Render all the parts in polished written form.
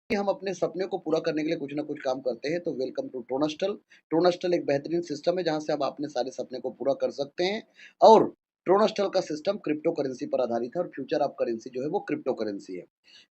कि हम अपने सपने को पूरा करने के लिए कुछ ना कुछ काम करते हैं, तो वेलकम टू टोनस्टल। टोनस्टल एक बेहतरीन सिस्टम है जहाँ से आप अपने सारे सपने को पूरा कर सकते हैं। और टोनस्टल का सिस्टम क्रिप्टो करेंसी पर आधारित है और फ्यूचर ऑफ करेंसी जो है वो क्रिप्टो करेंसी है।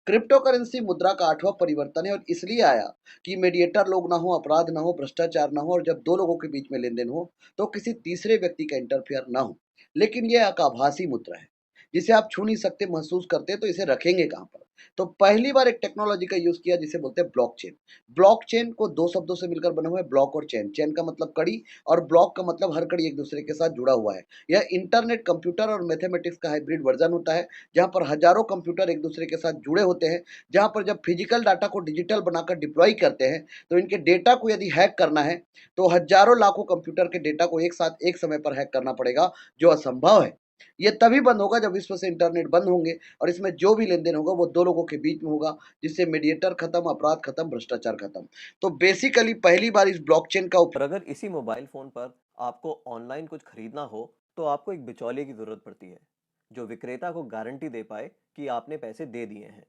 क्रिप्टो करेंसी मुद्रा का 8वां परिवर्तन है और इसलिए आया कि मीडिएटर लोग ना हो, अपराध ना हो, भ्रष्टाचार ना हो और जब 2 लोगों के बीच में लेन-देन हो, तो किसी तीसरे व्यक्ति का इंटरफेयर ना हो। लेकिन ये एक आभासी मुद्रा है, जिसे आप छू नहीं सकते, महसूस करते हैं, तो इसे रखेंगे कहाँ पर? तो पहली बार एक टेक्नोलॉजी का यूज़ किया जिसे बोलते हैं ब्लॉकचेन। ब्लॉकचेन को 2 शब्दों से मिलकर बना हुआ है, ब्लॉक और चेन। चेन का मतलब कड़ी और ब्लॉक का मतलब हर कड़ी एक-दूसरे के साथ जुड़ा हुआ है। यह इंटरनेट, कंप्यूटर और मैथमेटिक्स का हाइब्रिड वर्ज़न होता है, जहाँ पर हज़ारों कंप्यूटर एक-दूसरे के साथ जुड़े होते हैं, जहाँ पर जब फिजिकल डाटा को डिजिटल बनाकर डिप्लॉय करते हैं, तो इनके डेटा को यदि हैक करना है, तो हज़ारों लाखों कंप्यूटर के डेटा को एक साथ एक समय पर हैक करना पड़ेगा, जो असंभव है। ये तभी बंद होगा जब विश्व से इंटरनेट बंद होंगे और इसमें जो भी लेन-देन होगा वो 2 लोगों के बीच में होगा, जिससे मीडिएटर खत्म, अपराध खत्म, भ्रष्टाचार खत्म। तो बेसिकली पहली बार इस ब्लॉकचेन का और अगर इसी मोबाइल फ़ोन पर आपको ऑनलाइन कुछ खरीदना हो, तो आपको एक बिचौलिए की ज़रूरत पड़ती है, जो विक्रेता को गारंटी दे पाए कि आपने पैसे दे दिए हैं।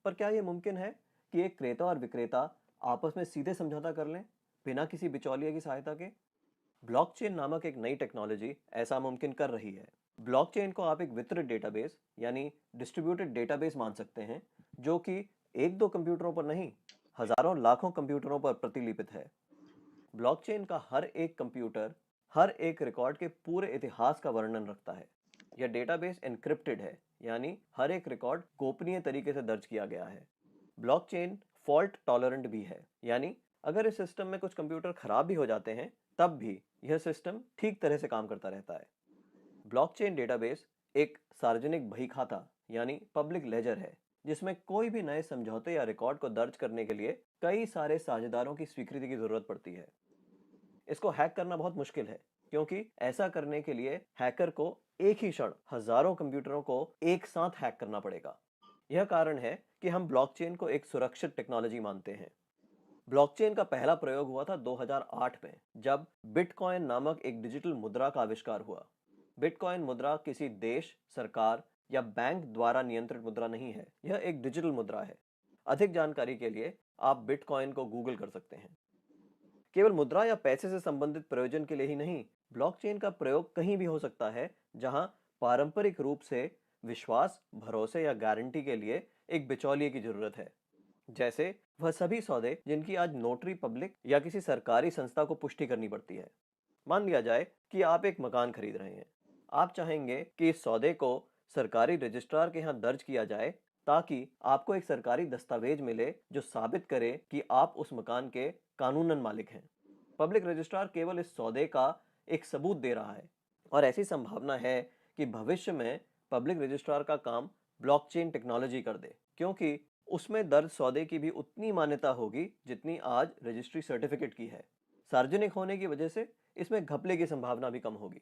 पर क्या ये मुमकिन है कि एक क्रेता और विक्रेता आपस में सीधे समझौता कर लें, बिना किसी बिचौलिए की सहायता के? ब्लॉकचेन नामक एक नई टेक्नोलॉजी ऐसा मुमकिन कर रही है। ब्लॉकचेन को आप एक वितरित डेटाबेस यानी डिस्ट्रीब्यूटेड डेटाबेस मान सकते हैं, जो कि एक दो कंप्यूटरों पर नहीं, हजारों लाखों कंप्यूटरों पर प्रतिलिपित है। ब्लॉकचेन का हर एक कंप्यूटर हर एक रिकॉर्ड के पूरे इतिहास का वर्णन रखता है। यह डेटाबेस एन्क्रिप्टेड है, यानी हर एक रिकॉर्ड गोपनीय तरीके से दर्ज किया गया है। ब्लॉकचेन फॉल्ट टॉलरेंट भी है, यानी अगर इस सिस्टम में कुछ कंप्यूटर खराब भी हो जाते हैं, तब भी यह सिस्टम ठीक तरह से काम करता रहता है। ब्लॉकचेन डेटाबेस एक सार्वजनिक बही खाता यानी पब्लिक लेजर है, जिसमें कोई भी नए समझौते या रिकॉर्ड को दर्ज करने के लिए कई सारे साझेदारों की स्वीकृति की जरूरत पड़ती है। इसको हैक करना बहुत मुश्किल है, क्योंकि ऐसा करने के लिए हैकर को एक ही क्षण हजारों कंप्यूटरों को एक साथ हैक करना पड़ेगा। यह कारण है कि हम ब्लॉकचेन को एक सुरक्षित टेक्नोलॉजी मानते हैं। ब्लॉकचेन का पहला प्रयोग हुआ था 2008 में, जब बिटकॉइन नामक एक डिजिटल मुद्रा का आविष्कार हुआ। बिटकॉइन मुद्रा किसी देश, सरकार या बैंक द्वारा नियंत्रित मुद्रा नहीं है, यह एक डिजिटल मुद्रा है। अधिक जानकारी के लिए आप बिटकॉइन को गूगल कर सकते हैं। केवल मुद्रा या पैसे से संबंधित प्रयोजन के लिए ही नहीं, ब्लॉकचेन का प्रयोग कहीं भी हो सकता है जहां पारंपरिक रूप से विश्वास, भरोसे या गारंटी के लिए एक बिचौलिए की जरूरत है। जैसे वह सभी सौदे जिनकी आज नोटरी पब्लिक या किसी सरकारी संस्था को पुष्टि करनी पड़ती है। मान लिया जाए कि आप एक मकान खरीद रहे हैं। आप चाहेंगे कि इस सौदे को सरकारी रजिस्ट्रार के यहाँ दर्ज किया जाए, ताकि आपको एक सरकारी दस्तावेज मिले जो साबित करे कि आप उस मकान के कानूनन मालिक हैं। पब्लिक रजिस्ट्रार केवल इस सौदे का एक सबूत दे रहा है, और ऐसी संभावना है कि भविष्य में पब्लिक रजिस्ट्रार का काम ब्लॉकचेन टेक्नोलॉजी कर दे, क्योंकि उसमें दर्ज सौदे की भी उतनी मान्यता होगी जितनी आज रजिस्ट्री सर्टिफिकेट की है। सार्वजनिक होने की वजह से इसमें घपले की संभावना भी कम होगी।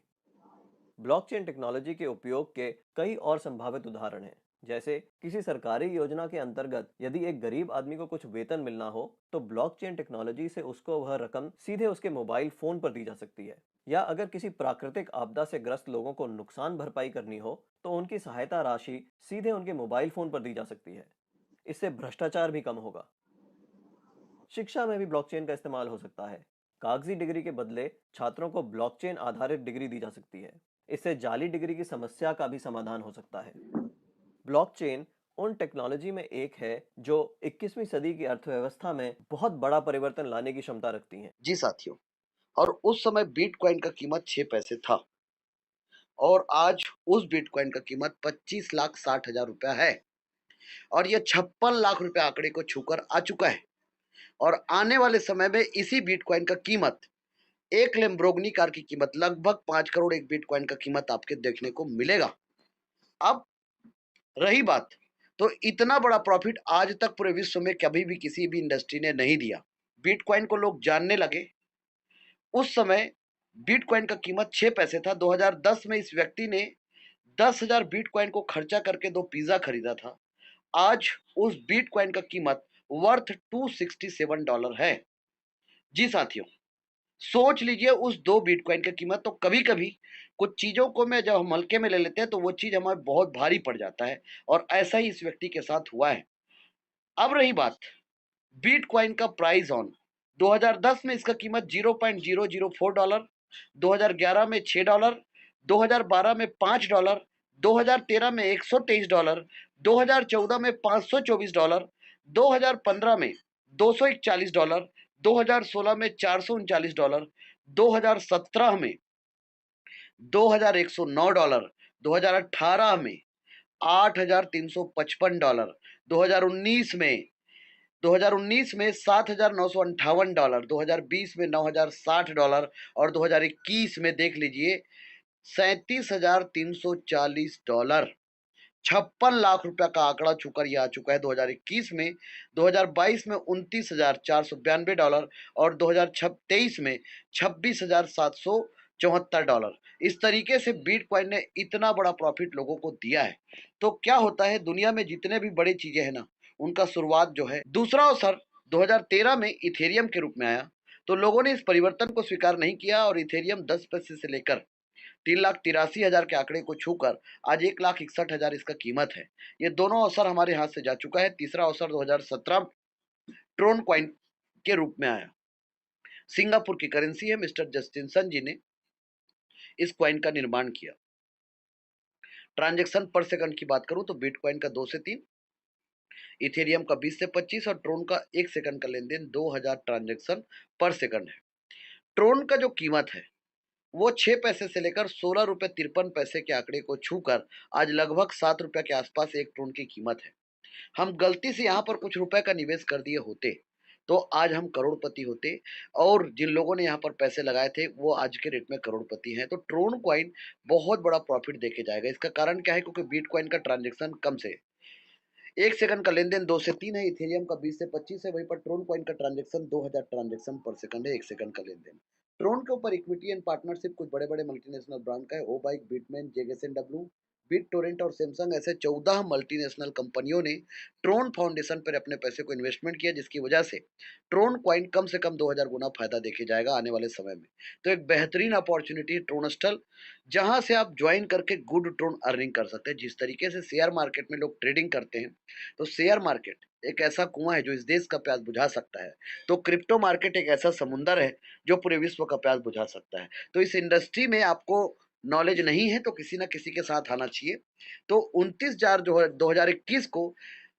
ब्लॉकचेन टेक्नोलॉजी के उपयोग के कई और संभावित उदाहरण हैं। जैसे किसी सरकारी योजना के अंतर्गत यदि एक गरीब आदमी को कुछ वेतन मिलना हो, तो ब्लॉकचेन टेक्नोलॉजी से उसको वह रकम सीधे उसके मोबाइल फोन पर दी जा सकती है। या अगर किसी प्राकृतिक आपदा से ग्रस्त लोगों को नुकसान भरपाई करनी हो, तो उनकी सहायता राशि सीधे उनके मोबाइल फोन पर दी जा सकती है। इससे भ्रष्टाचार भी कम होगा। शिक्षा में भी ब्लॉकचेन का इस्तेमाल हो सकता है। कागजी डिग्री के बदले छात्रों को ब्लॉकचेन आधारित डिग्री दी जा सकती है। इससे जाली डिग्री की समस्या का भी समाधान हो सकता है। ब्लॉकचेन उन टेक्नोलॉजी में एक है जो 21वीं सदी की अर्थव्यवस्था में बहुत बड़ा परिवर्तन लाने की क्षमता रखती है। जी साथियों, और उस समय बिटकॉइन का कीमत 6 पैसे था और आज उस बिटकॉइन का कीमत 25,60,000 रुपया है और ये 56 लाख रुपए आंकड़े को छूकर आ चुका है। और आने वाले समय में इसी बिटकॉइन का कीमत एक लैम्बोर्गिनी कार की कीमत लगभग 5 करोड़ एक बिटकॉइन का कीमत आपके देखने को मिलेगा। अब रही बात, तो इतना बड़ा प्रॉफिट आज तक पूरे विश्व में कभी भी किसी भी इंडस्ट्री ने नहीं दिया। बिटकॉइन को लोग जानने लगे उस समय बिटकॉइन का कीमत 6 पैसे था। 2010 में इस व्यक्ति ने 10,000 बिटकॉइन को खर्चा करके 2 पिज़्ज़ा खरीदा था। आज उस बिटकॉइन का कीमत वर्थ $267 है। जी साथियों, सोच लीजिए उस 2 बिटकॉइन की कीमत। तो कभी-कभी कुछ चीज़ों को में जब हम हल्के में ले लेते हैं तो वो चीज़ हमें बहुत भारी पड़ जाता है और ऐसा ही इस व्यक्ति के साथ हुआ है। अब रही बात, बिटकॉइन का प्राइस ऑन 2010 में इसका कीमत $0.004, 2011 में $6, 2012 में $5, 2013 में $123, 2014 में $524, 2015 में $241, 2016 में $439, 2017 में $2109, 2018 में $8355, 2019 में 2019 में $7,958, 2020 में $9,060 और 2021 में देख लीजिए $37,340। 56 लाख रुपया का आंकड़ा छूकर यह आ चुका है 2021 में। 2022 में $29,492 और 2023 में $26,774। इस तरीके से बिटकॉइन ने इतना बड़ा प्रॉफिट लोगों को दिया है। तो क्या होता है, दुनिया में जितने भी बड़ी चीजें हैं ना, उनका शुरुआत जो है, दूसरा अवसर 2013 में इथेरियम के रूप में आया, तो लोगों ने इस परिवर्तन को स्वीकार नहीं किया और इथेरियम 10 पैसे से लेकर 3,83,000 के आंकड़े को छूकर आज 1,61,000 इसका कीमत है। ये दोनों अवसर हमारे हाथ से जा चुका है। तीसरा अवसर 2017 ट्रोन कॉइन के रूप में आया। सिंगापुर की करेंसी है। मिस्टर जस्टिनसन जी ने इस कॉइन का निर्माण किया। ट्रांजैक्शन पर सेकंड की बात करूं तो बिटकॉइन का 2 से 3, इथेरियम का 20 से 25 और ट्रोन का 1 सेकंड का लेन देन 2000 ट्रांजैक्शन पर सेकंड है। ट्रोन का जो कीमत है वो 6 पैसे से लेकर 16 रुपए 53 पैसे के आंकड़े को छूकर आज लगभग 7 रुपए के आसपास एक ट्रोन की कीमत है। हम गलती से यहाँ पर कुछ रुपए का निवेश कर दिए होते तो आज हम करोड़पति होते, और जिन लोगों ने यहाँ पर पैसे लगाए थे वो आज के रेट में करोड़पति हैं। तो ट्रोन कॉइन बहुत बड़ा प्रॉफिट देके जाएगा। इसका कारण क्या है? क्योंकि बिटकॉइन का ट्रांजेक्शन कम से 1 सेकंड का लेन देन 2 से 3 है, इथेरियम का 20 से 25 है, वहीं पर ट्रोन कॉइन का ट्रांजेक्शन 2000 ट्रांजेक्शन पर सेकंड है, 1 सेकंड का लेन देन। ट्रोन के ऊपर इक्विटी एंड पार्टनरशिप कुछ बड़े बड़े मल्टीनेशनल ब्रांड का है। ओ बाइक, बिटमेन, जेगेसएनडब्ल्यू, बिट टोरेंट और सैमसंग ऐसे 14 मल्टीनेशनल कंपनियों ने ट्रोन फाउंडेशन पर अपने पैसे को इन्वेस्टमेंट किया, जिसकी वजह से ट्रोन कॉइन कम से कम 2000 गुना फायदा देखे जाएगा आने वाले समय में। तो एक बेहतरीन अपॉर्चुनिटी ट्रोनस्टल, जहां से आप ज्वाइन करके गुड ट्रोन अर्निंग कर सकते हैं। जिस तरीके से शेयर मार्केट में लोग ट्रेडिंग करते हैं, तो शेयर मार्केट एक ऐसा कुआं है जो इस देश का प्यास बुझा सकता है, तो क्रिप्टो मार्केट एक ऐसा समुंदर है जो पूरे विश्व का प्यास बुझा सकता है। तो इस इंडस्ट्री में आपको नॉलेज नहीं है तो किसी ना किसी के साथ आना चाहिए। तो 29 जार जो है 2021 को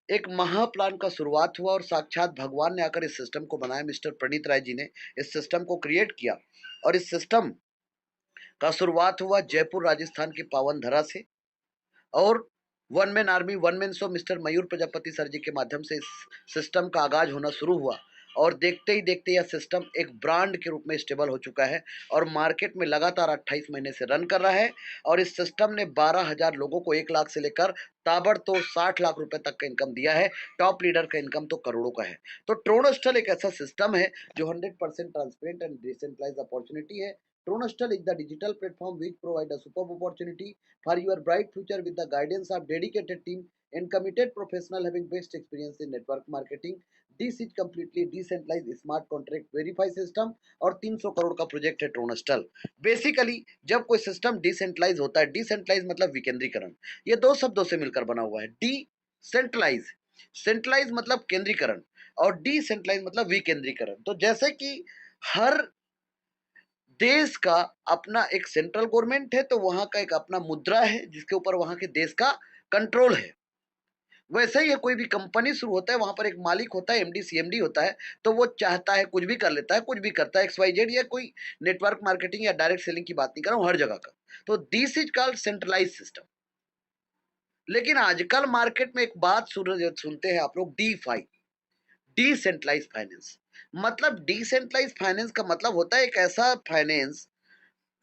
एक महाप्लान का शुरुआत हुआ और साक्षात भगवान ने आकर इस सिस्टम को बनाया। मिस्टर प्रणीत राय जी ने इस सिस्टम को क्रिएट किया और इस सिस्टम का शुरुआत हुआ जयपुर राजस्थान की पावन धरा से, और one man army one man show mister Mayur Prajapati sir ji के माध्यम से इस सिस्टम का आगाज होना शुरू हुआ और देखते ही देखते यह सिस्टम एक ब्रांड के रूप में स्टेबल हो चुका है और मार्केट में लगातार 28 महीने से रन कर रहा है। और इस सिस्टम ने 12,000 लोगों को 1 लाख से लेकर ताबड़तोड़ 60 लाख रुपए तक का इनकम दिया है। टॉप लीडर का इनकम तो करोड़ों का है। तो ट्रोनस्टल एक ऐसा सिस्टम है जो 100% ट्रांसपेरेंट एंड डिसेंट्रलाइज्ड अपॉर्चुनिटी है। Tronastal is the digital platform which provide a superb opportunity for your bright future with the guidance of dedicated team and committed professional having best experience in network marketing. This is completely decentralized smart contract verify system और 300 करोड़ का project है ट्रोनस्टल। Basically जब कोई system decentralise होता है, decentralise मतलब विकेंद्रीकरण, ये दो शब्दों से मिलकर बना हुआ है। डिसेंट्रलाइज, सेंट्रलाइज मतलब केंद्रीकरण और डिसेंट्रलाइज मतलब विकेंद्रीकरण। तो जैसे कि हर देश का अपना एक सेंट्रल गवर्नमेंट है तो वहां का एक अपना मुद्रा है जिसके ऊपर वहां के देश का कंट्रोल है। वैसे ही है, कोई भी कंपनी शुरू होता है वहां पर एक मालिक होता है, एमडी सीएमडी होता है, तो वो चाहता है कुछ भी कर लेता है, कुछ भी करता है, XYZ, या कोई नेटवर्क मार्केटिंग या डायरेक्ट सेलिंग की बात नहीं कर रहा हूं, हर जगह का। तो this is called centralize system. लेकिन आजकल मार्केट में एक बात सुनते हैं आप लोग, डीफाई, डिसेंट्रलाइज फाइनेंस। मतलब डिसेंट्रलाइज फाइनेंस का मतलब होता है एक ऐसा फाइनेंस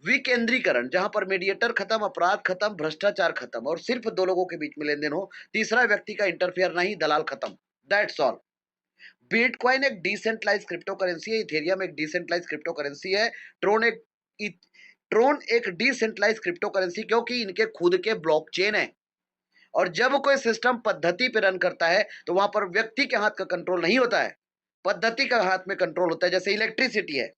विकेंद्रीकरण जहां पर मीडिएटर खत्म, अपराध खत्म, भ्रष्टाचार खत्म और सिर्फ दो लोगों के बीच में लेन देन हो, तीसरा व्यक्ति का इंटरफेयर नहीं, दलाल खत्म। That's all. बिटकॉइन एक डिसेंट्रलाइज क्रिप्टो करेंसी है, इथेरियम एक डिसेंट्रलाइज क्रिप्टो करेंसी है, ट्रोन एक ट्रोन एक डिसेंट्रलाइज क्रिप्टो करेंसी, क्योंकि इनके खुद के ब्लॉकचेन है। और जब कोई सिस्टम पद्धति पे रन करता है तो वहां पर व्यक्ति के हाथ का कंट्रोल नहीं होता है, पद्धति का हाथ में कंट्रोल होता है। जैसे इलेक्ट्रिसिटी है,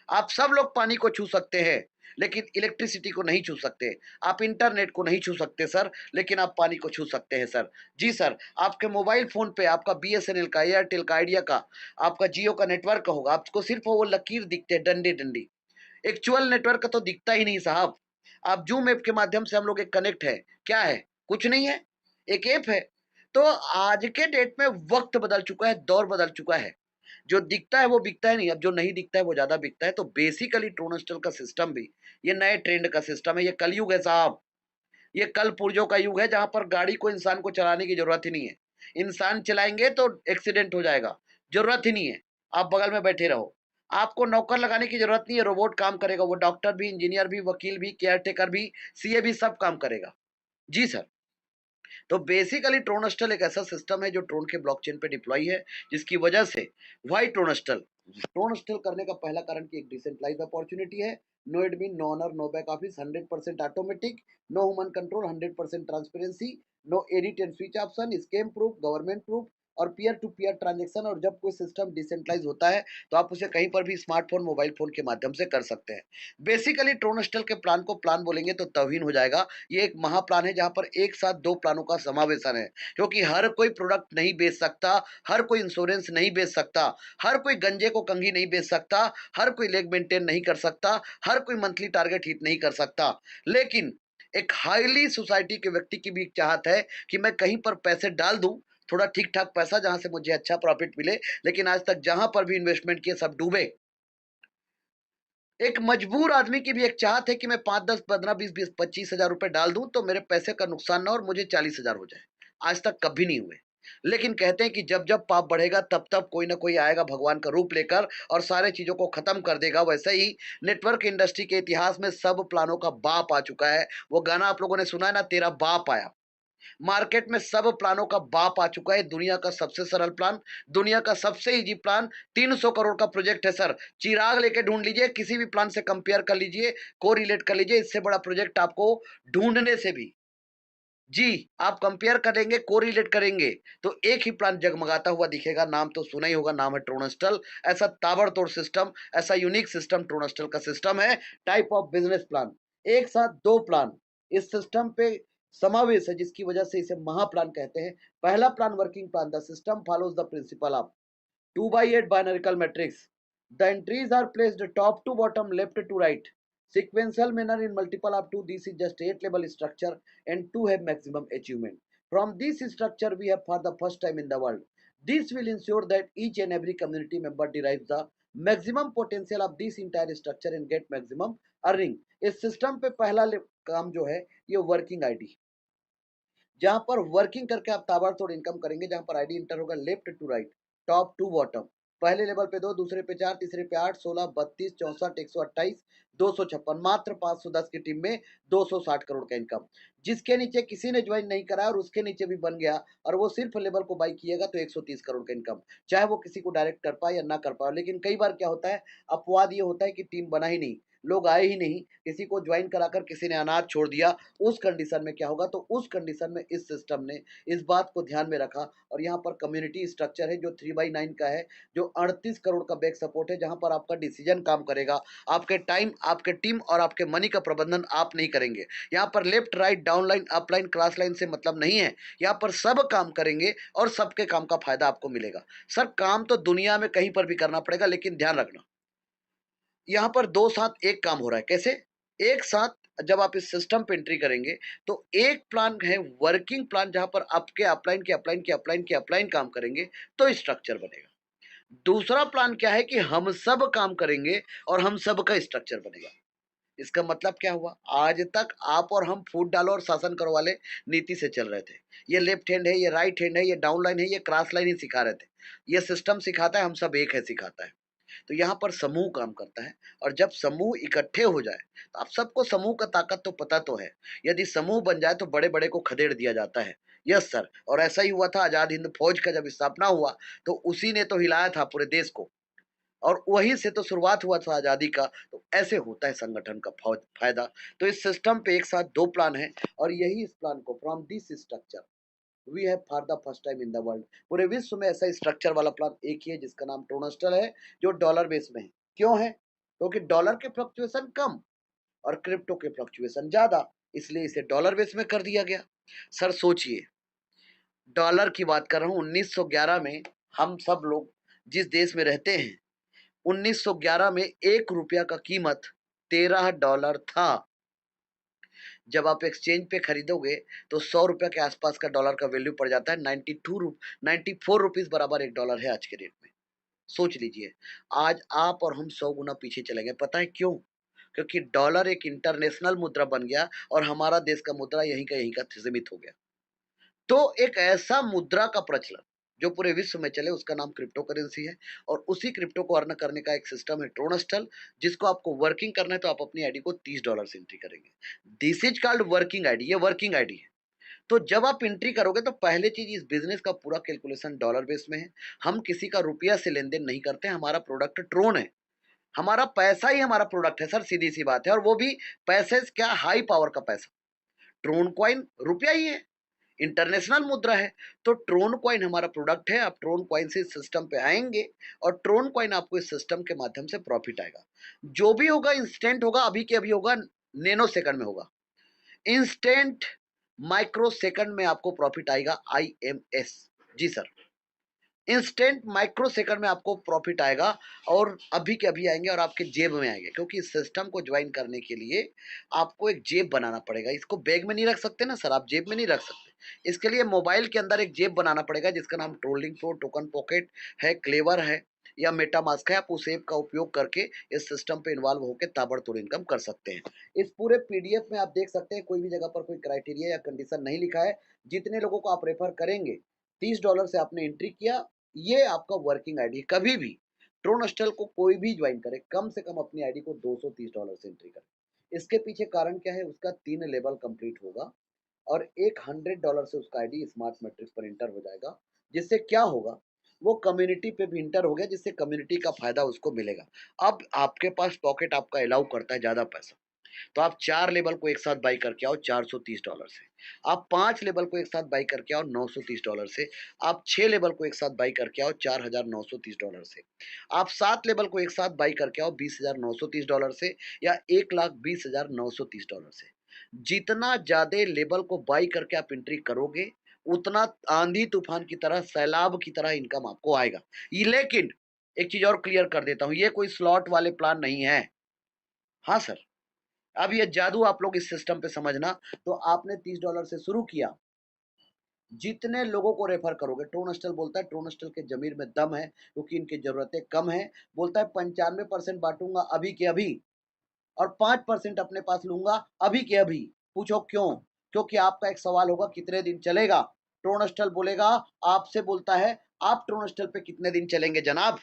आप सब लोग पानी को छू सकते हैं लेकिन इलेक्ट्रिसिटी को नहीं छू सकते। आप इंटरनेट को नहीं छू सकते सर, लेकिन आप पानी को छू सकते हैं सर। जी सर, आपके मोबाइल फ़ोन पे आपका बीएसएनएल का, एयरटेल का, आइडिया का, आपका जियो का नेटवर्क होगा, आपको सिर्फ़ वो लकीर दिखते हैं, डंडी-डंडी। एक्चुअल नेटवर्क तो दिखता ही नहीं साहब। आप ज़ूम ऐप के माध्यम से हम लोग एक कनेक्ट है, क्या है? कुछ नहीं है, एक ऐप है। तो आज के डेट में वक़्त बदल चुका है, दौर बदल चुका है। जो दिखता है वो बिकता है नहीं, अब जो नहीं दिखता है वो ज़्यादा बिकता है। तो बेसिकली ट्रोनस्टल का सिस्टम भी ये नए ट्रेंड का सिस्टम है, ये कलयुग है साहब। ये कल पुर्जों का युग है जहाँ पर गाड़ी को इंसान को चलाने की ज़रूरत ही नहीं है। इंसान चलाएँगे तो एक्सीडेंट हो जाएगा, ज़रूरत ही नहीं है। आप बगल में बैठे रहो। आपको नौकर लगाने की ज़रूरत नहीं है, रोबोट काम करेगा, वो डॉक्टर भी, इंजीनियर भी, वकील भी, केयरटेकर भी, सीए भी सब काम करेगा। जी सर। तो बेसिकली ट्रोनस्टल एक ऐसा सिस्टम है जो ट्रोन के ब्लॉकचेन पे डिप्लॉय है, जिसकी वजह से व्हाई ट्रोनस्टल ट्रोनस्टल करने का पहला कारण कि एक डिसेंट्रलाइज्ड अपॉर्चुनिटी है। No admin, no owner, no back office, 100% automatic, no human control, 100% transparency, no edit and switch option, scam proof, government proof और पीयर टू पीयर ट्रांजेक्शन। और जब कोई सिस्टम डिसेंट्रलाइज होता है तो आप उसे कहीं पर भी स्मार्टफोन, मोबाइल फोन के माध्यम से कर सकते हैं। बेसिकली ट्रोनस्टल के प्लान को प्लान बोलेंगे तो तौहीन हो जाएगा। ये एक महाप्लान है जहाँ पर एक साथ 2 प्लानों का समावेशन है, क्योंकि हर कोई प्रोडक्ट नहीं बेच सकता, हर कोई इंश्योरेंस नहीं बेच सकता, हर कोई गंजे को कंघी नहीं बेच सकता, हर कोई लेग मेंटेन नहीं कर सकता, हर कोई मंथली टारगेट हिट नहीं कर सकता। लेकिन एक हाईली सोसाइटी के व्यक्ति की भी एक चाहत है कि मैं कहीं पर पैसे डाल दूँ, थोड़ा ठीक-ठाक पैसा जहाँ से मुझे अच्छा प्रॉफिट मिले, लेकिन आज तक जहाँ पर भी इन्वेस्टमेंट किए सब डूबे। एक मजबूर आदमी की भी एक चाहत है कि मैं 5, 10, 15, 20, 25 हज़ार रुपए डाल दूँ तो मेरे पैसे का नुकसान ना हो और मुझे 40 हज़ार हो जाए। आज तक कभी नहीं हुए। लेकिन कहते हैं कि जब-जब पाप बढ़ेगा तब-तब कोई ना कोई आएगा भगवान का रूप लेकर और सारे चीज़ों को खत्म कर देगा। वैसे ही नेटवर्क इंडस्ट्री के इतिहास में सब प्लानों का बाप आ चुका है। वो गाना आप लोगों ने सुना है ना, तेरा बाप आया। मार्केट में सब प्लानों का बाप आ चुका है। दुनिया का सबसे सरल प्लान, दुनिया का सबसे इजी प्लान, 300 करोड़ का प्रोजेक्ट है सर। चिराग लेके ढूंढ लीजिए, किसी भी प्लान से कंपेयर कर लीजिए, कोरिलेट कर लीजिए, इससे बड़ा प्रोजेक्ट आपको ढूंढने से भी जी, आप कंपेयर करेंगे, कोरिलेट करेंगे, तो एक ही प्लान जगमगाता हुआ दिखेगा। नाम तो सुना ही होगा, नाम है ट्रोनस्टल। ऐसा ताबड़तोड़ सिस्टम, ऐसा यूनिक सिस्टम ट्रोनस्टल का सिस्टम है। टाइप ऑफ बिजनेस प्लान, एक साथ 2 प्लान इस सिस्टम पे समावेश है, जिसकी वजह से इसे महाप्लान कहते हैं। पहला plan working plan, the system follows the principle of 2 by 8 binarical matrix. The entries are placed top to bottom, left to right. Sequential manner in multiple of 2. This is just 8 level structure and 2 have maximum achievement. From this structure we have for the first time in the world. This will ensure that each and every community member derives the maximum potential of this entire structure and get maximum earning. इस system पे पहला काम जो है ये working ID, जहां पर working करके आप ताबड़तोड़ इनकम करेंगे, जहां पर आईडी इंटर होगा left to right, top to bottom. पहले लेवल पे 2, दूसरे पे 4, तीसरे पे 8, 16, 32, 64, 128, 256, मात्र 510 की टीम में 260 करोड़ का इनकम। जिसके नीचे किसी ने ज्वाइन नहीं करा और उसके नीचे भी बन गया और वो सिर्फ लेवल को बाई किएगा तो 130 करोड़ का इनकम, चाहे वो किसी को डायरेक्ट कर पाए या ना कर पाए। लेकिन कई बार क्या होता है, अपवाद ये होता है कि टीम बना ही नहीं, लोग आए ही नहीं, किसी को ज्वाइन कराकर किसी ने अनाथ छोड़ दिया। उस कंडीशन में क्या होगा, तो उस कंडीशन में इस सिस्टम ने इस बात को ध्यान में रखा और यहाँ पर कम्युनिटी स्ट्रक्चर है जो 3/9 का है, जो 38 करोड़ का बैक सपोर्ट है, जहाँ पर आपका डिसीजन काम करेगा। आपके टाइम, आपके टीम और आपके मनी का प्रबंधन आप नहीं करेंगे। यहाँ पर left write down line up line cross line से मतलब नहीं है। यहाँ पर सब काम करेंगे और सबके काम का फायदा आपको मिलेगा। सर काम तो दुनिया में कहीं पर भी करना पड़ेगा, लेकिन ध्यान रखना यहाँ पर दो साथ एक काम हो रहा है। कैसे? एक साथ जब आप इस सिस्टम पे एंट्री करेंगे तो एक प्लान है वर्किंग प्लान, जहां पर आपके अपलाइन के अपलाइन के अपलाइन के अपलाइन काम करेंगे तो स्ट्रक्चर बनेगा। दूसरा प्लान क्या है कि हम सब काम करेंगे और हम सब का स्ट्रक्चर बनेगा। इसका मतलब क्या हुआ? आज तक आप और हम फूट डालो और शासन करो वाले नीति से चल रहे थे। ये लेफ्ट हैंड है, ये राइट हैंड है, ये डाउन लाइन है, ये क्रॉस लाइन ही सिखा रहे थे। ये सिस्टम सिखाता है, हम सब एक है सिखाता है। तो यहाँ पर समूह काम करता है और जब समूह इकट्ठे हो जाए तो आप सबको समूह का ताकत तो पता तो है। यदि समूह बन जाए तो बड़े बड़े को खदेड़ दिया जाता है। यस सर, और ऐसा ही हुआ था आजाद हिंद फौज का जब स्थापना हुआ तो उसी ने तो हिलाया था पूरे देश को और वहीं से तो शुरुआत हुआ था आजादी का। तो ऐसे होता है संगठन का फायदा। तो इस सिस्टम पे एक साथ दो प्लान है और यही इस प्लान को from this structure we have for the first time in the world, पूरे विश्व में ऐसा स्ट्रक्चर वाला प्लान एक ही है जिसका नाम ट्रोनस्टल है, जो डॉलर बेस में है। क्यों है? क्योंकि डॉलर के फ्लक्चुएशन कम और क्रिप्टो के फ्लक्चुएशन ज़्यादा, इसलिए इसे डॉलर बेस में कर दिया गया। सर सोचिए, डॉलर की बात कर रहा हूँ 1911 में हम सब लोग जिस देश में रहते हैं, 1911 में 1 रुपया का कीमत $13 था। जब आप एक्सचेंज पे खरीदोगे तो 100 रुपया के आसपास का डॉलर का वैल्यू पड़ जाता है। 94 रुपीज़ बराबर 1 डॉलर है आज के रेट में। सोच लीजिए, आज आप और हम 100 गुना पीछे चले गए। पता है क्यों? क्योंकि डॉलर एक इंटरनेशनल मुद्रा बन गया और हमारा देश का मुद्रा यहीं का सीमित हो गया। तो एक ऐसा मुद्रा का प्रचलन जो पूरे विश्व में चले, उसका नाम क्रिप्टो करेंसी है। और उसी क्रिप्टो को अर्न करने का एक सिस्टम है ट्रोनस्टल, जिसको आपको वर्किंग करना है तो आप अपनी आईडी को $30 से एंट्री करेंगे। This is called working ID, ये वर्किंग आईडी है। तो जब आप एंट्री करोगे तो पहले चीज, इस बिजनेस का पूरा कैलकुलेशन डॉलर बेस में है। हम किसी का रुपया से लेन देन नहीं करते, हमारा प्रोडक्ट ट्रोन है। हमारा पैसा ही हमारा प्रोडक्ट है सर, सीधी सी बात है। और वो भी पैसे क्या, हाई पावर का पैसा। ट्रोन कॉइन रुपया ही है, इंटरनेशनल मुद्रा है। तो ट्रोन कॉइन हमारा प्रोडक्ट है। आप ट्रोन कॉइन से इस सिस्टम पे आएंगे और ट्रोन कॉइन आपको इस सिस्टम के माध्यम से प्रॉफिट आएगा। जो भी होगा इंस्टेंट होगा, अभी के अभी होगा, नैनो सेकंड में होगा। इंस्टेंट माइक्रो सेकंड में आपको प्रॉफिट आएगा, IMS। जी सर, इंस्टेंट माइक्रो सेकंड में आपको प्रॉफिट आएगा और अभी के अभी आएंगे और आपके जेब में आएंगे। क्योंकि इस सिस्टम को ज्वाइन करने के लिए आपको एक जेब बनाना पड़ेगा। इसको बैग में नहीं रख सकते ना सर, आप जेब में नहीं रख सकते। इसके लिए मोबाइल के अंदर एक जेब बनाना पड़ेगा जिसका नाम ट्रोलिंग प्रो, टोकन पॉकेट है, क्लेवर है या मेटामास्क है। आप उस ऐप का उपयोग करके इस सिस्टम पे इन्वॉल्व होकर ताबड़तोड़ इनकम कर सकते हैं। इस पूरे PDF में आप देख सकते हैं, कोई भी जगह पर कोई क्राइटेरिया या कंडीशन नहीं लिखा है। जितने लोगों को आप रेफर करेंगे, $30 से आपने एंट्री किया, ये आपका वर्किंग आईडी। कभी भी ट्रोनस्टल को कोई भी ज्वाइन करे, कम से कम अपनी आईडी को $230 से एंट्री करे। इसके पीछे कारण क्या है? उसका 3 लेवल कंप्लीट होगा और एक $100 से उसका आईडी स्मार्ट मैट्रिक्स पर इंटर हो जाएगा। जिससे क्या होगा, वो कम्युनिटी पे भी इंटर हो गया, जिससे कम्युनिटी का फायदा उसको मिलेगा। अब आपके पास पॉकेट आपका अलाउ करता है ज्यादा पैसा, तो आप 4 लेवल को एक साथ बाई करके आओ $430 से। आप 5 लेवल को एक साथ बाई करके आओ $930 से। आप 6 लेवल को एक साथ बाई करके आओ $4930 से। आप 7 लेवल को एक साथ बाई करके आओ $20,930 से या $1,20,930 से। जितना ज़्यादा लेवल को बाई करके आप एंट्री करोगे, उतना आंधी तूफान की तरह, सैलाब की तरह इनकम आपको आएगा। लेकिन एक चीज़ और क्लियर कर देता हूँ, ये कोई स्लॉट वाले प्लान नहीं है। हाँ सर, अब ये जादू आप लोग इस सिस्टम पे समझना। तो आपने $30 से शुरू किया, जितने लोगों को रेफर करोगे, ट्रोनस्टल बोलता है, ट्रोनस्टल के जमीर में दम है क्योंकि इनकी जरूरतें कम है। बोलता है 95% बांटूंगा अभी के अभी और 5% अपने पास लूंगा अभी के अभी। पूछो क्यों? क्योंकि आपका एक सवाल होगा, कितने दिन चलेगा? ट्रोनस्टल बोलेगा, आपसे बोलता है, आप ट्रोनस्टल पे कितने दिन चलेंगे जनाब?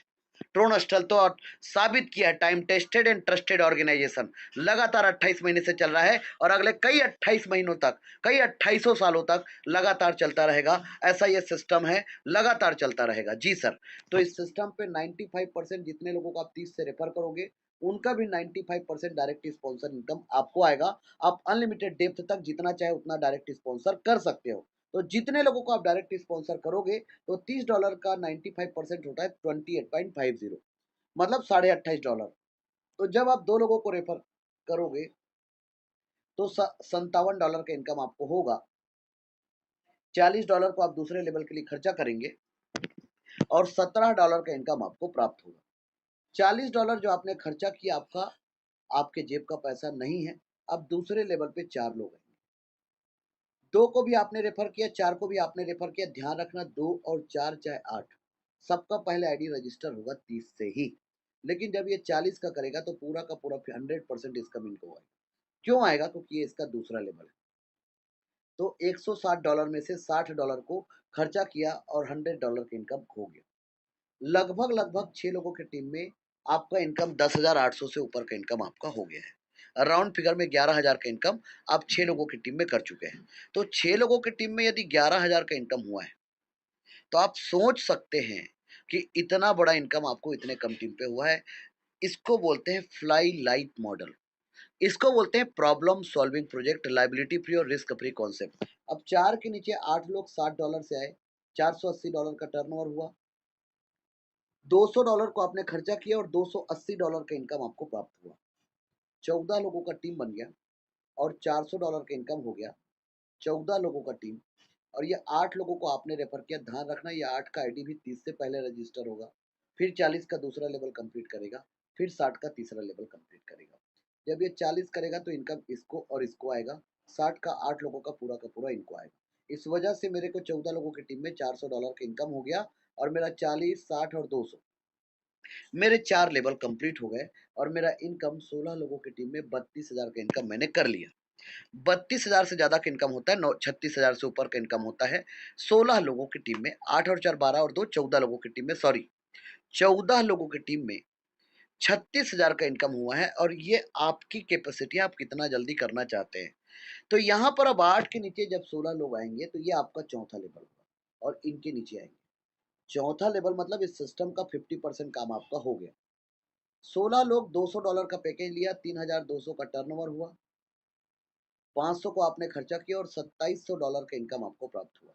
ट्रोनस्टल तो साबित किया है, time tested and trusted organization. लगातार 28 महीने से चल रहा है और अगले कई 28 महीनों तक, कई 2800 सालों तक लगातार चलता रहेगा। ऐसा ये सिस्टम है, लगातार चलता रहेगा। जी सर, तो इस सिस्टम पे 95% जितने लोगों को आप 30 से रेफर करोगे, उनका भी 95% डायरेक्ट स्पॉन्सर इनकम आपको आएगा। आप अनलिमिटेड डेप्थ तक जितना चाहे उतना डायरेक्ट स्पॉन्सर कर सकते हो। तो जितने लोगों को आप डायरेक्ट स्पॉन्सर करोगे, तो $30 का 95% होता है 28.50, मतलब $28.5। तो जब आप 2 लोगों को रेफर करोगे तो $57 का इनकम आपको होगा। $40 को आप दूसरे लेवल के लिए खर्चा करेंगे और $17 का इनकम आपको प्राप्त होगा। $40 जो आपने खर्चा किया, आपका, आपके जेब का पैसा नहीं है। अब दूसरे लेवल पे 4 लोग हैं, 2 को भी आपने रेफर किया, 4 को भी आपने रेफर किया। ध्यान रखना, 2 और 4 चाहे 8, सबका पहले आईडी रजिस्टर होगा 30 से ही। लेकिन जब ये 40 का करेगा तो पूरा का पूरा 100% इसका इनको आएगा। क्यों आएगा? क्योंकि ये इसका दूसरा लेवल है। तो $160 में से $60 को खर्चा किया और $100 की इनकम खो गया। लगभग लगभग 6 लोगों की टीम में आपका इनकम 10,800 से ऊपर का इनकम आपका हो गया है। राउंड फिगर में 11,000 का इनकम आप 6 लोगों की टीम में कर चुके हैं। तो 6 लोगों की टीम में यदि 11,000 का इनकम हुआ है, तो आप सोच सकते हैं कि इतना बड़ा इनकम आपको इतने कम टीम पे हुआ है। इसको बोलते हैं फ्लाई लाइट मॉडल। इसको बोलते हैं problem solving project, liability free और रिस्क फ्री कॉन्सेप्ट। अब 4 के नीचे 8 लोग $60 से आए, $480 का टर्नओवर हुआ। $200 को आपने खर्चा किया और $280 का इनकम आपको प्राप्त हुआ। 14 लोगों का टीम बन गया और $400 का इनकम हो गया। 14 लोगों का टीम और ये 8 लोगों को आपने रेफर किया। ध्यान रखना ये 8 का आईडी भी 30 से पहले रजिस्टर होगा। फिर 40 का दूसरा लेवल कंप्लीट करेगा, फिर 60 का तीसरा लेवल कंप्लीट करेगा। जब ये 40 करेगा तो इनकम इसको और इसको आएगा, 60 का 8 लोगों का पूरा इनको आएगा। इस वजह से मेरे को 14 लोगों की टीम में $400 का इनकम हो गया और मेरा 40, 60 और 200 मेरे 4 लेवल कंप्लीट हो गए और मेरा इनकम 16 लोगों की टीम में 32,000 का इनकम मैंने कर लिया। 32,000 से ज़्यादा का इनकम होता है, नौ 36,000 से ऊपर का इनकम होता है 16 लोगों की टीम में। 8 और 4 12 और 2 14 लोगों की टीम में, सॉरी 14 लोगों की टीम में 36,000 का इनकम हुआ है और ये आपकी कैपेसिटी है, आप कितना जल्दी करना चाहते हैं। तो यहाँ पर अब 8 के नीचे जब 16 लोग आएँगे तो ये आपका चौथा लेवल होगा और इनके नीचे आएँगे। चौथा लेवल मतलब इस सिस्टम का 50% काम आपका हो गया। 16 लोग $200 का पैकेज लिया, 3,200 का टर्नओवर हुआ, 500 को आपने खर्चा किया और $2,700 का इनकम आपको प्राप्त हुआ।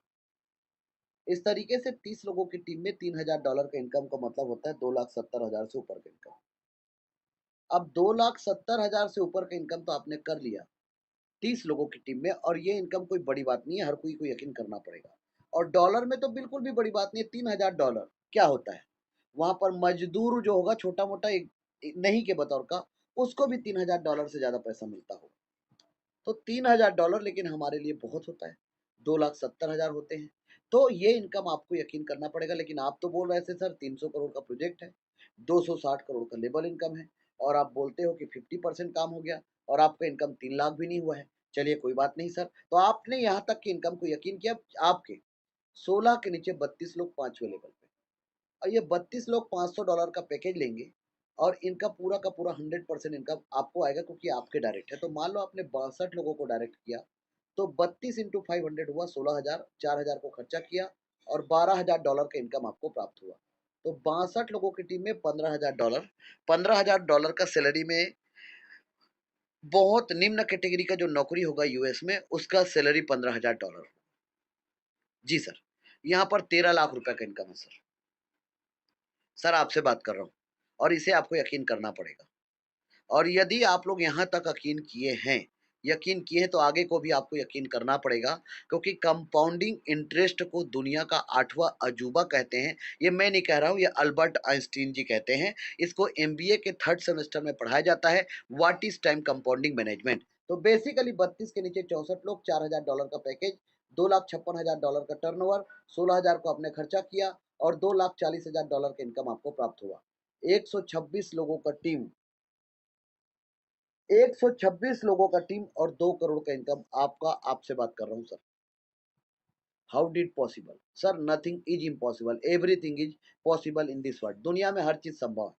इस तरीके से 30 लोगों की टीम में $3,000 का इनकम का मतलब होता है 2,70,000 से ऊपर का इनकम। अब 2,70,000 से ऊपर का इनकम तो आपने कर लिया 30 लोगों की टीम में और ये इनकम कोई बड़ी बात नहीं है, हर कोई को यकीन करना पड़ेगा। और डॉलर में तो बिल्कुल भी बड़ी बात नहीं है, $3,000 क्या होता है? वहाँ पर मज़दूर जो होगा छोटा-मोटा एक नहीं के बतौर का, उसको भी $3,000 से ज़्यादा पैसा मिलता होगा। तो $3,000 लेकिन हमारे लिए बहुत होता है, 2,70,000 होते हैं। तो ये इनकम आपको यकीन करना पड़ेगा, लेकिन आप तो बोल रहे थे सर 300 करोड़ का प्रोजेक्ट है, 260 करोड़ का लेवल इनकम है और आप बोलते हो कि 50% काम हो गया और आपका इनकम 3 लाख भी नहीं हुआ है। चलिए कोई बात नहीं सर, तो आपने यहाँ तक की इनकम को यकीन किया, आपके 16 के नीचे 32 लोग 5वें लेवल पे और ये 32 लोग $500 का पैकेज लेंगे और इनका पूरा का पूरा 100% इनकम आपको आएगा क्योंकि आपके डायरेक्ट है। तो मान लो आपने 62 लोगों को डायरेक्ट किया, तो 32 इंटू 500 हुआ 16,000, 4,000 को खर्चा किया और $12,000 का इनकम आपको प्राप्त हुआ। तो 62 लोगों की टीम में $15,000, $15,000 का सैलरी में बहुत निम्न कैटेगरी का जो नौकरी होगा यूएस में, उसका सैलरी $15,000। जी सर, यहाँ पर 13 लाख रुपए का इनकम है सर। सर आपसे बात कर रहा हूँ और इसे आपको यकीन करना पड़ेगा। और यदि आप लोग यहाँ तक यकीन किए हैं तो आगे को भी आपको यकीन करना पड़ेगा क्योंकि कंपाउंडिंग इंटरेस्ट को दुनिया का 8वां अजूबा कहते हैं। ये मैं नहीं कह रहा हूँ, ये अल्बर्ट आइंस्टीन जी कहते हैं। इसको एमबीए के 3rd सेमेस्टर में पढ़ाया जाता है, what is time compounding management. तो बेसिकली 32 के नीचे 64 लोग, $4,000 का पैकेज, $2,56,000 का टर्नओवर, 16,000 को आपने खर्चा किया और $2,40,000 का इनकम आपको प्राप्त हुआ। 126 लोगों का टीम 126 लोगों का टीम और 2 करोड़ का इनकम आपका, आपसे बात कर रहा हूँ sir. How did possible? Sir nothing is impossible, everything is possible in this world. दुनिया में हर चीज संभव है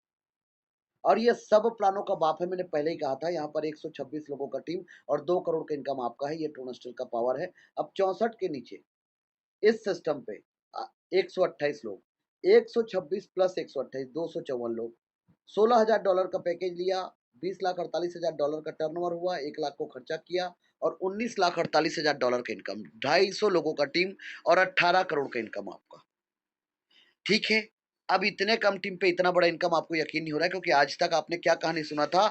और ये सब प्लानों का बाप है। मैंने पहले ही कहा था, यहाँ पर 126 लोगों का टीम और 2 करोड़ का इनकम आपका है, ये ट्रूनेस्टल का पावर है। अब 64 के नीचे इस सिस्टम पे 128 लोग, 126 प्लस 128 254 लोग, $16,000 का पैकेज लिया, 20,48,000 का टर्नओवर हुआ, 1 लाख को खर्चा किया और $19,48,000 का इनकम, 250 लोगों का टीम और 18 करोड़ का इनकम आपका। ठीक है, अब इतने कम टीम पे इतना बड़ा इनकम आपको यकीन नहीं हो रहा है क्योंकि आज तक आपने क्या कहानी सुना था,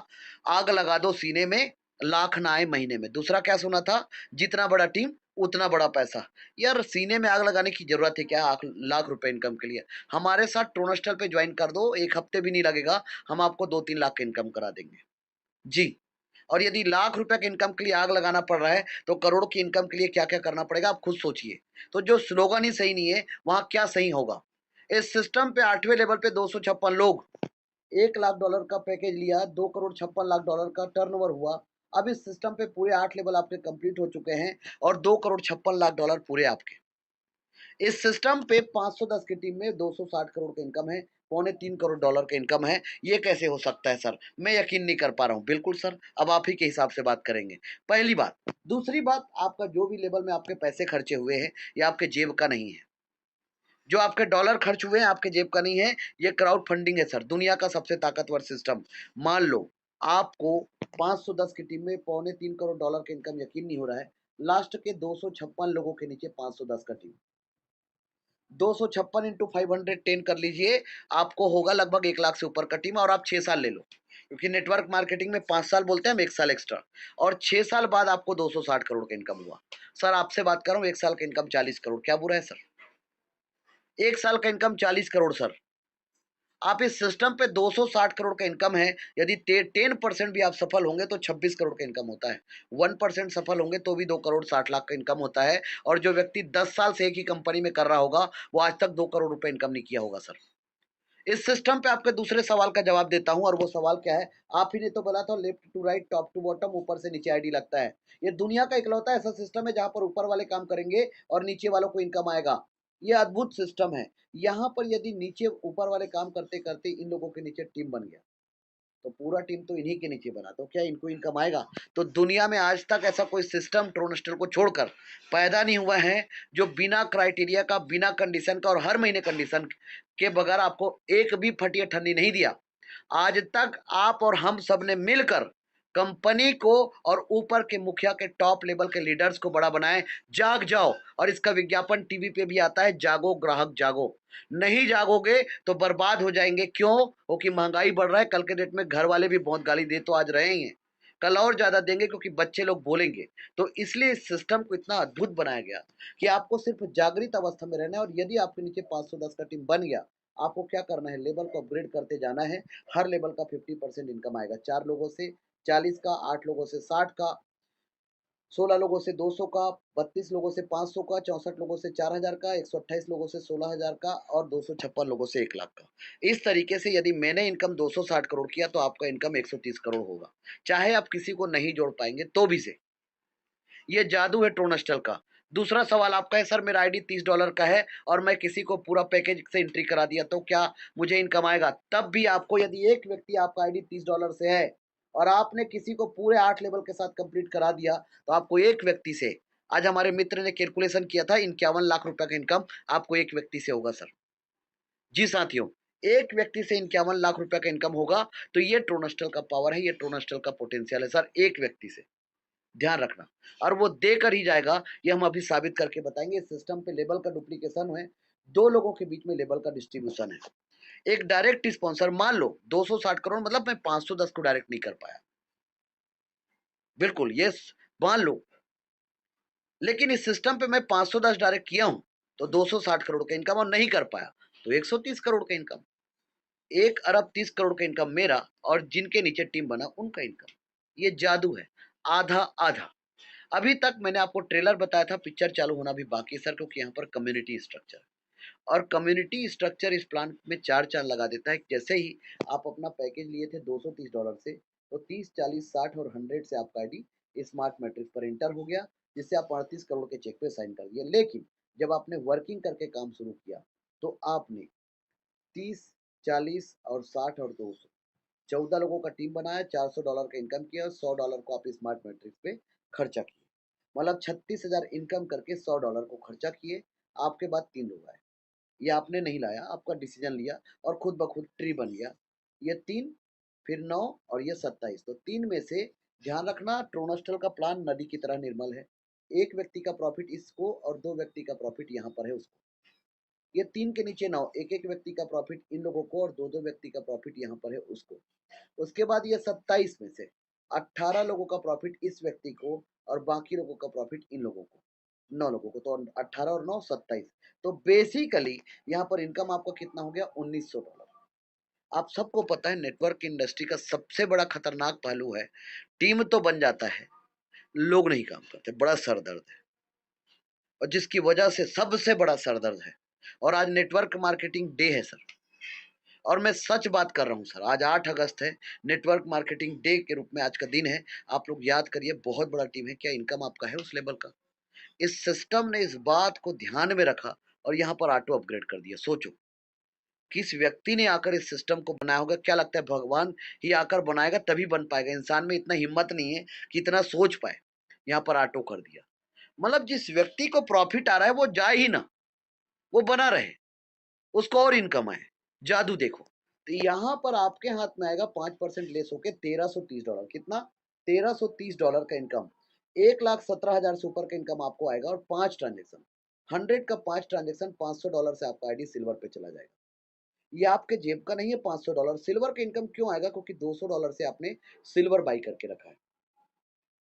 आग लगा दो सीने में, लाख ना आए महीने में। दूसरा क्या सुना था, जितना बड़ा टीम उतना बड़ा पैसा। यार सीने में आग लगाने की जरूरत है क्या आख लाख रुपए इनकम के लिए? हमारे साथ ट्रोनस्टल पे ज्वाइन कर दो, 1 हफ्ते भी नहीं लगेगा, हम आपको 2-3 लाख का इनकम करा देंगे। जी। और यदि लाख रुपए के इनकम के लिए आग लगाना पड़ रहा है, तो करोड़ की इनकम के लिए क्या-क्या करना पड़ेगा आप खुद सोचिए। तो जो स्लोगन ही सही नहीं है, वहाँ क्या सही होगा? इस सिस्टम पे 8वें लेवल पे 256 लोग, $1 लाख का पैकेज लिया, 2 करोड़ 56 लाख डॉलर का टर्नओवर हुआ। अब इस सिस्टम पे पूरे 8 लेवल आपके कंप्लीट हो चुके हैं और 2 करोड़ 56 लाख डॉलर पूरे आपके। इस सिस्टम पे 510 की टीम में 260 करोड़ का इनकम है, पौने 3 करोड़ डॉलर का इनकम है। ये कैसे हो सकता है सर? मैं यकीन नहीं कर पा रहा हूँ। बिल्कुल सर, अब आप ही के हिसाब से बात करेंगे। पहली बात। दूसरी बात, आपका जो भी लेवल में आपके पैसे खर्चे हुए हैं, ये आपके जेब का नहीं है। जो आपके डॉलर खर्च हुए हैं, आपके जेब का नहीं है, ये क्राउड फंडिंग है सर, दुनिया का सबसे ताकतवर सिस्टम। मान लो आपको 510 की टीम में पौने 3 करोड़ डॉलर का इनकम यकीन नहीं हो रहा है। लास्ट के 256 लोगों के नीचे 510 का टीम। 256 इंटू 510 कर लीजिए, आपको होगा लगभग 1 लाख से ऊपर का टीम और आप 6 साल ले लो। क्योंकि नेटवर्क मार्केटिंग में 5 साल बोलते हैं हम, 1 साल एक्स्ट्रा, और 6 साल बाद आपको 260 करोड़ का इनकम हुआ। सर आपसे बात कर रहा हूँ, 1 साल का इनकम 40 करोड़, क्या बुरा है सर? 1 साल का इनकम 40 करोड़ सर। आप इस सिस्टम पे 260 करोड़ का इनकम है, यदि 10% भी आप सफल होंगे तो 26 करोड़ का इनकम होता है। 1% सफल होंगे तो भी 2 करोड़ 60 लाख का इनकम होता है, और जो व्यक्ति 10 साल से एक ही कंपनी में कर रहा होगा, वो आज तक 2 करोड़ रुपए इनकम नहीं किया होगा सर। इस सिस्टम पे आपके दूसरे सवाल का जवाब देता हूं, और वो सवाल क्या है? आप ही ने तो बोला था left to right, top to bottom, ऊपर से नीचे आईडी लगता है। ये दुनिया का इकलौता ऐसा सिस्टम है जहां पर ऊपर वाले काम करेंगे और नीचे वालों को इनकम आएगा। ये अद्भुत सिस्टम है। यहाँ पर यदि नीचे ऊपर वाले काम करते करते इन लोगों के नीचे टीम बन गया, तो पूरा टीम तो इन्हीं के नीचे बना, तो क्या इनको इनकम आएगा? तो दुनिया में आज तक ऐसा कोई सिस्टम ट्रोनस्टर को छोड़कर पैदा नहीं हुआ है, जो बिना क्राइटेरिया का, बिना कंडीशन का और हर महीने कंडीशन के बगैर आपको एक भी फटिया ठन्नी नहीं दिया। आज तक आप और हम सब ने मिलकर कंपनी को और ऊपर के मुखिया के टॉप लेवल के लीडर्स को बड़ा बनाए। जाग जाओ, और इसका विज्ञापन टीवी पे भी आता है, जागो ग्राहक जागो। नहीं जागोगे तो बर्बाद हो जाएंगे। क्यों? क्योंकि महंगाई बढ़ रहा है, कल के डेट में घर वाले भी बहुत गाली दे तो आज रहे ही हैं, कल और ज्यादा देंगे क्योंकि बच्चे लोग बोलेंगे। तो इसलिए इस सिस्टम को इतना अद्भुत बनाया गया कि आपको सिर्फ जागृत अवस्था में रहना है, और यदि आपके नीचे 510 का टीम बन गया, आपको क्या करना है? लेवल को अपग्रेड करते जाना है। हर लेवल का 50% इनकम आएगा। 4 लोगों से 40 का, 8 लोगों से 60 का, 16 लोगों से 200 का, 32 लोगों से 500 का, 64 लोगों से 4000 का, 128 लोगों से 16000 का, और 256 लोगों से 1 लाख का। इस तरीके से यदि मैंने इनकम 260 करोड़ किया तो आपका इनकम 130 करोड़ होगा। चाहे आप किसी को नहीं जोड़ पाएंगे तो भी से। ये जादू है ट्रोनस्टल का। दूसरा सवाल आपका है, सर मेरा आईडी $30 का है और मैं किसी को पूरा पैकेज से एंट्री करा दिया तो क्या मुझे इनकम आएगा? तब भी आपको, यदि एक व्यक्ति आपका आईडी $30 से है और आपने किसी को पूरे 8 लेवल के साथ कंप्लीट करा दिया, तो आपको एक व्यक्ति से, आज हमारे मित्र ने कैलकुलेशन किया था, 51 लाख रुपए का इनकम आपको एक व्यक्ति से होगा सर। जी साथियों, एक व्यक्ति से 51 लाख रुपए का इनकम होगा। तो ये ट्रोनस्टल का पावर है, ये ट्रोनस्टल का पोटेंशियल है सर, एक व्यक्ति से। ध्यान रखना, और वो देकर ही जाएगा, ये हम अभी साबित करके बताएंगे। इस सिस्टम पे लेवल का डुप्लीकेशन है, 2 लोगों के बीच में लेवल का डिस्ट्रीब्यूशन है। एक डायरेक्ट स्पॉन्सर, मान लो 260 करोड़, मतलब मैं 510 को डायरेक्ट नहीं कर पाया, बिल्कुल ये मान लो, लेकिन इस सिस्टम पे मैं 510 डायरेक्ट किया हूं, तो 260 करोड़ का इनकम, और नहीं कर पाया तो 130 करोड़ का इनकम। 1 अरब 30 करोड़ का इनकम मेरा, और जिनके नीचे टीम बना उनका इनकम। ये जादू है, आधा आधा। अभी तक मैंने आपको ट्रेलर बताया था, पिक्चर चालू होना भी बाकी है सर, क्योंकि यहाँ पर कम्युनिटी स्ट्रक्चर, और कम्युनिटी स्ट्रक्चर इस प्लान में 4 चांद लगा देता है। जैसे ही आप अपना पैकेज लिए थे $230 से, तो 30, 40, 60 और 100 से आपका आईडी स्मार्ट मैट्रिक्स पर एंटर हो गया, जिससे आप 38 करोड़ के चेक पे साइन कर दिए। लेकिन जब आपने वर्किंग करके काम शुरू किया, तो आपने 30, 40 और 60 और 200, 14 लोगों का टीम बनाया, $400 का इनकम किया, और $100 को आप स्मार्ट मैट्रिक्स पे खर्चा किए। मतलब 36,000 इनकम करके $100 को खर्चा किए। आपके बाद 3 लोग आए। ये आपने नहीं लाया, आपका डिसीजन लिया और खुद ब खुद ट्री बन गया। ये 3, फिर 9 और ये 27। तो 3 में से ध्यान रखना, ट्रोनस्टल का प्लान नदी की तरह निर्मल है। एक व्यक्ति का प्रॉफिट इसको और 2 व्यक्ति का प्रॉफिट यहाँ पर है उसको। ये 3 के नीचे 9, एक-एक व्यक्ति का प्रॉफिट इन लोगों को और 2-2 व्यक्ति का प्रॉफिट यहाँ पर है उसको। उसके बाद ये 27 में से 18 लोगों का प्रॉफिट इस व्यक्ति को, और बाकी लोगों का प्रॉफिट इन लोगों को, 9 लोगों को। तो 18 और 9 27। तो बेसिकली यहाँ पर इनकम आपका कितना हो गया? $1900। आप सबको पता है नेटवर्क इंडस्ट्री का सबसे बड़ा खतरनाक पहलू है, टीम तो बन जाता है, लोग नहीं काम करते, बड़ा सर दर्द है, और जिसकी वजह से सबसे बड़ा सर दर्द है। और आज नेटवर्क मार्केटिंग डे है सर, और मैं सच बात कर रहा हूँ सर, आज 8 अगस्त है, नेटवर्क मार्केटिंग डे के रूप में आज का दिन है। आप लोग याद करिए, बहुत बड़ा टीम है, क्या इनकम आपका है उस लेवल का? इस सिस्टम ने इस बात को ध्यान में रखा और यहाँ पर ऑटो अपग्रेड कर दिया। सोचो, किस व्यक्ति ने आकर इस सिस्टम को बनाया होगा? क्या लगता है भगवान ही आकर बनाएगा तभी बन पाएगा? इंसान में इतना हिम्मत नहीं है कि इतना सोच पाए। यहाँ पर ऑटो कर दिया, मतलब जिस व्यक्ति को प्रॉफिट आ रहा है वो जाए ही ना, वो बना रहे, उसको और इनकम आए। जादू देखो। तो यहाँ पर आपके हाथ में आएगा 5% लेस होके $1330। कितना? $1330 का इनकम। 1,17,000 से ऊपर का इनकम आपको आएगा, और 5 ट्रांजेक्शन, 100 का 5 ट्रांजेक्शन, $500 से आपका आईडी सिल्वर पे चला जाएगा। ये आपके जेब का नहीं है $500। सिल्वर का इनकम क्यों आएगा? क्योंकि $200 से आपने सिल्वर बाई करके रखा है।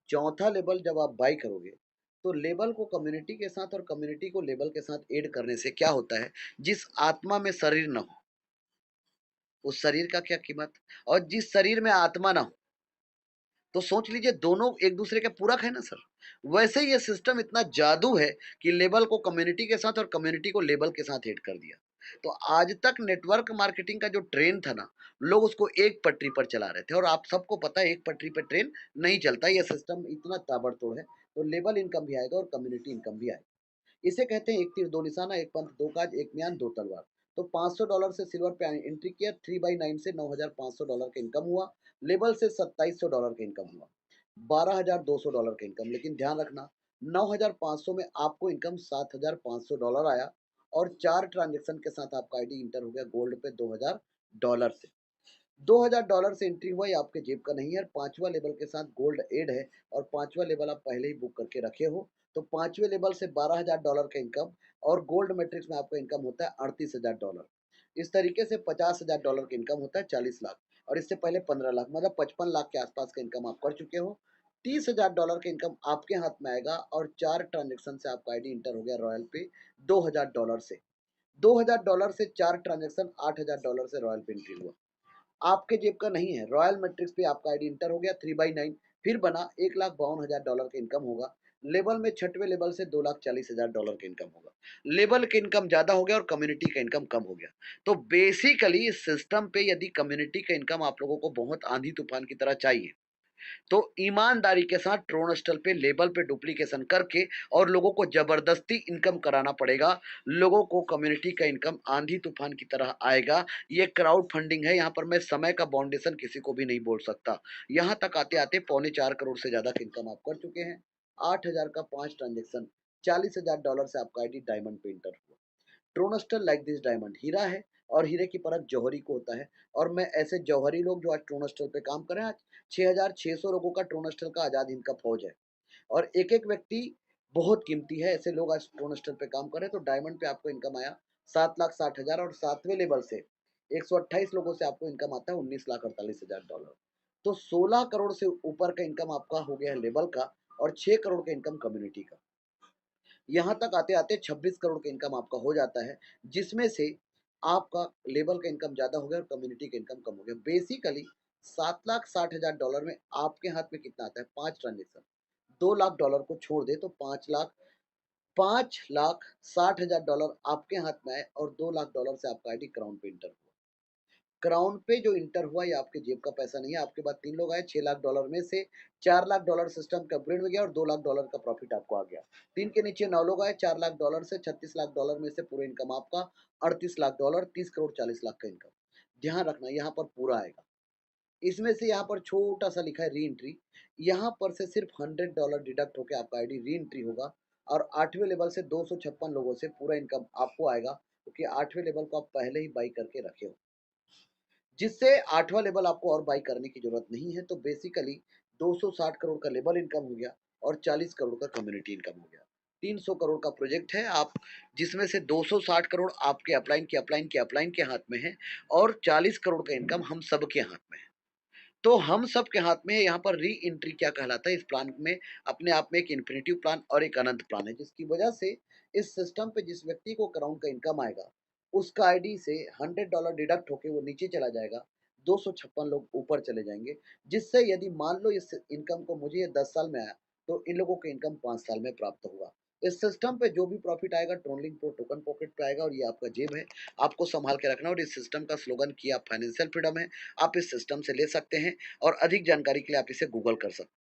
चौथा लेबल जब आप बाई करोगे, तो लेबल को कम्युनिटी के साथ और कम्युनिटी को लेबल के साथ ऐड करने से क्या होता है, जिस आत्मा में शरीर ना हो, उस शरीर का क्या कीमत? और जिस शरीर में आत्मा ना हो, तो सोच लीजिए दोनों एक दूसरे के पूरक है ना सर। वैसे ही ये सिस्टम इतना जादू है कि लेबल को कम्युनिटी के साथ और कम्युनिटी को लेबल के साथ ऐड कर दिया। तो आज तक नेटवर्क मार्केटिंग का जो ट्रेन था ना, लोग उसको एक पटरी पर चला रहे थे और आप सबको पता है एक पटरी पे ट्रेन नहीं चलता। ये सिस्टम इतना ताबड़तोड़ है, तो लेबल इनकम भी आएगा और कम्युनिटी इनकम भी आएगी। इसे कहते हैं एक तीर दो निशाना, एक पंथ दो काज, एक म्यान दो तलवार। तो $500 से सिल्वर पे एंट्री किया, 3/9 से $9,500 का इनकम हुआ। लेबल से $2700 का इनकम हुआ, $12,200 का इनकम। लेकिन ध्यान रखना, 9,500 में आपको इनकम $7,500 आया और 4 ट्रांजेक्शन के साथ आपका आईडी इंटर हो गया गोल्ड पे $2,000 से। $2,000 से एंट्री हुआ, ये आपके जेब का नहीं है। पांचवा लेवल के साथ गोल्ड एड है और पांचवा लेवल आप पहले ही बुक करके रखे हो, तो पांचवें लेवल से $12,000 का इनकम और गोल्ड मैट्रिक्स में आपका इनकम होता है $38,000। इस तरीके से $50,000 का इनकम होता है 40 लाख, और इससे पहले 15 लाख, मतलब 55 लाख के आसपास का इनकम आप कर चुके हो। $30,000 का इनकम आपके हाथ में आएगा और 4 ट्रांजेक्शन से आपका आईडी इंटर हो गया रॉयल पे $2,000 से। $2,000 से 4 ट्रांजेक्शन, $8,000 से रॉयल पे एंट्री हुआ। आपके जेब का नहीं है। रॉयल मैट्रिक्स पे आपका आईडी इंटर हो गया 3/9, फिर बना $1,52,000 का इनकम होगा। लेबल में छठवें लेवल से $2,40,000 का इनकम होगा। लेबल का इनकम ज़्यादा हो गया और कम्युनिटी का इनकम कम हो गया। तो बेसिकली इस सिस्टम पे यदि कम्युनिटी का इनकम आप लोगों को बहुत आंधी-तूफान की तरह चाहिए, तो ईमानदारी के साथ ट्रोनस्टल पे लेबल पे डुप्लीकेशन करके और लोगों को जबरदस्ती इनकम कराना पड़ेगा। लोगों को कम्युनिटी का इनकम आंधी तूफान की तरह आएगा। ये क्राउड फंडिंग है, यहाँ पर मैं समय का बाउंडेशन किसी को भी नहीं बोल सकता। यहाँ तक आते आते ₹4.25 करोड़ से ज्यादा का इनकम आप कर चुके हैं। 8,000 का 5 ट्रांजेक्शन, $40,000 से आपका आईडी डायमंड पे इंटर हुआ। ट्रोनस्टर लाइक दिस डायमंड हीरा है और हीरे की परख जौहरी को होता है। और मैं ऐसे जौहरी लोग जो आज ट्रोनस्टर पे काम कर रहे हैं, आज 6,600 लोगों का ट्रोनस्टर का आजाद हिंद का फौज है और एक एक व्यक्ति बहुत कीमती है। ऐसे लोग आज ट्रोनस्टर पे काम कर रहे हैं। तो डायमंड पे आपको इनकम आया 7,60,000 और सातवें लेवल से 128 लोगों से आपको इनकम आता है $19,48,000। तो 16 करोड़ से ऊपर का इनकम आपका हो गया है लेवल का और 6 करोड़ का इनकम कम्युनिटी का। यहाँ तक आते-आते 26 करोड़ का इनकम आपका हो जाता है, जिसमें से आपका लेबर का इनकम ज़्यादा हो गया और कम्युनिटी का इनकम कम हो गया। बेसिकली $7,60,000 में आपके हाथ में कितना आता है? 5 ट्रांज़ैक्शन, $2,00,000 को छोड़ दें तो $5,60,000 आपके हाथ में आए और $2,00,000 से आपका आईडी क्राउन पे इंटर हुआ। क्राउन पे जो इंटर हुआ ये आपके जेब का पैसा नहीं है। आपके बाद 3 लोग आए, $6,00,000 में से $4,00,000 सिस्टम का अपग्रेड में गया और $2,00,000 का प्रॉफिट आपको आ गया। 3 के नीचे 9 लोग आए, $4,00,000 से $36,00,000 में से पूरा इनकम आपका $38,00,000, 30,40,00,000 का इनकम। ध्यान रखना यहाँ पर पूरा आएगा। इसमें से यहाँ पर छोटा-सा लिखा है री-एंट्री, यहाँ पर से सिर्फ $100 डिडक्ट होके आपका आईडी री-एंट्री होगा और 8वें लेवल से 256 लोगों से पूरा इनकम आपको आएगा, क्योंकि 8वें लेवल को आप पहले ही बाई करके रखे हो। जिससे 8वां लेवल आपको और बाई करने की ज़रूरत नहीं है। तो बेसिकली 260 करोड़ का लेवल इनकम हो गया और 40 करोड़ का कम्युनिटी इनकम हो गया। 300 करोड़ का प्रोजेक्ट है आप, जिसमें से 260 करोड़ आपके अपलाइन के हाथ में है और 40 करोड़ का इनकम हम सबके हाथ में है। तो हम सब के हाथ में यहाँ पर री एंट्री क्या कहलाता है, इस प्लान में अपने आप में एक इन्फिनिटिव प्लान और एक अनंत प्लान है, जिसकी वजह से इस सिस्टम पे जिस व्यक्ति को क्राउन का इनकम आएगा, उसका आईडी से $100 डिडक्ट होके वो नीचे चला जाएगा, 256 लोग ऊपर चले जाएंगे। जिससे यदि मान लो इस इनकम को मुझे ये 10 साल में आया, तो इन लोगों को इनकम 5 साल में प्राप्त होगा। इस सिस्टम पे जो भी प्रॉफिट आएगा ट्रोनलिंक प्रो टोकन पॉकेट पे आएगा और ये आपका जेब है, आपको संभाल के रखना। और इस सिस्टम का स्लोगन किया फाइनेंशियल फ्रीडम है। आप इस सिस्टम से ले सकते हैं और अधिक जानकारी के लिए आप इसे गूगल कर सकते हैं।